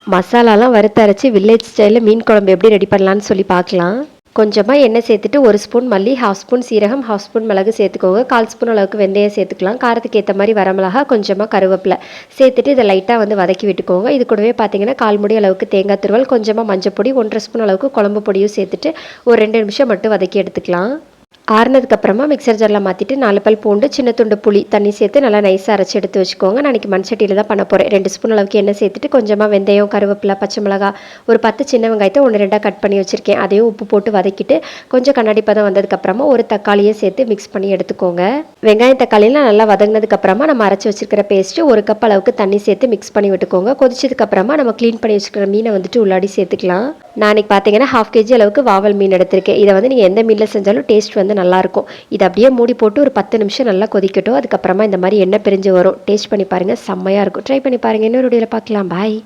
மசாலாலாம் வறுத்தரைச்சி வில்லேஜ் ஸ்டைலில் மீன் குழம்பு எப்படி ரெடி பண்ணலான்னு சொல்லி பார்க்கலாம். கொஞ்சமாக எண்ணெய் சேர்த்துட்டு 1 ஸ்பூன் மல்லி, 1/2 ஸ்பூன் சீரகம், 1/2 ஸ்பூன் மிளகு சேர்த்துக்கோங்க. 1/4 ஸ்பூன் அளவுக்கு வெந்தயம் சேர்த்துக்கலாம். காரத்துக்கு ஏற்ற மாதிரி வரமிளகா, கொஞ்சமாக கருவேப்பிலை சேர்த்துட்டு இதை லைட்டாக வந்து வதக்கி விட்டுக்கோங்க. இது கூடவே பார்த்தீங்கன்னா 1/4 மூடி அளவுக்கு தேங்காய் துருவல், கொஞ்சமாக மஞ்சள் பொடி, 1/2 ஸ்பூன் அளவுக்கு குழம்பு பொடியும் சேர்த்துட்டு ஒரு 2 நிமிஷம் மட்டும் வதக்கி எடுத்துக்கலாம். ஆறுனதுக்கப்புறமா மிக்சர் ஜாரில் மாற்றிட்டு 4 பல் பூண்டு, சின்ன துண்டு புளி தண்ணி சேர்த்து நல்லா நைஸாக அரைச்சி எடுத்து வச்சுக்கோங்க. நான் இன்றைக்கி மண்சட்டியில் தான் பண்ண போகிறேன். 2 ஸ்பூன் அளவுக்கு எண்ணெய் சேர்த்துட்டு கொஞ்சமாக வெந்தயம், கருவேப்பிலை, பச்சை மிளகா, ஒரு 10 சின்ன வெங்காயத்தை 1 2 கட் பண்ணி வச்சுருக்கேன். அதையும் உப்பு போட்டு வதக்கிட்டு கொஞ்சம் கண்ணாடி பதம் வந்ததுக்கப்புறமா ஒரு தக்காளியை சேர்த்து மிக்ஸ் பண்ணி எடுத்துக்கோங்க. வெங்காயம் தக்காளியெலாம் நல்லா வதங்கினதுக்கப்புறமா நம்ம அரைச்சி வச்சுருக்கிற பேஸ்ட்டு 1 கப் அளவுக்கு தண்ணி சேர்த்து மிக்ஸ் பண்ணி விட்டுக்கோங்க. கொதிச்சதுக்கப்புறமா நம்ம க்ளீன் பண்ணி வச்சுருக்கிற மீனை வந்துட்டு உள்ளாடி சேர்த்துக்கலாம். நான் இன்றைக்கி பார்த்தீங்கன்னா 1/2 kg அளவுக்கு வாவல் மீன் எடுத்திருக்கேன். இதை வந்து நீங்கள் எந்த மீனில் செஞ்சாலும் டேஸ்ட் வந்து நல்லாயிருக்கும். இதை அப்படியே மூடி போட்டு ஒரு 10 நிமிஷம் நல்லா கொதிக்கட்டும். அதுக்கப்புறமா இந்த மாதிரி எண்ணெய் பிரிஞ்சு வரும். டேஸ்ட் பண்ணி பாருங்கள், செம்மையாக இருக்கும். ட்ரை பண்ணி பாருங்கள். இன்னொரு வீடியோவில் பார்க்கலாம். பாய்.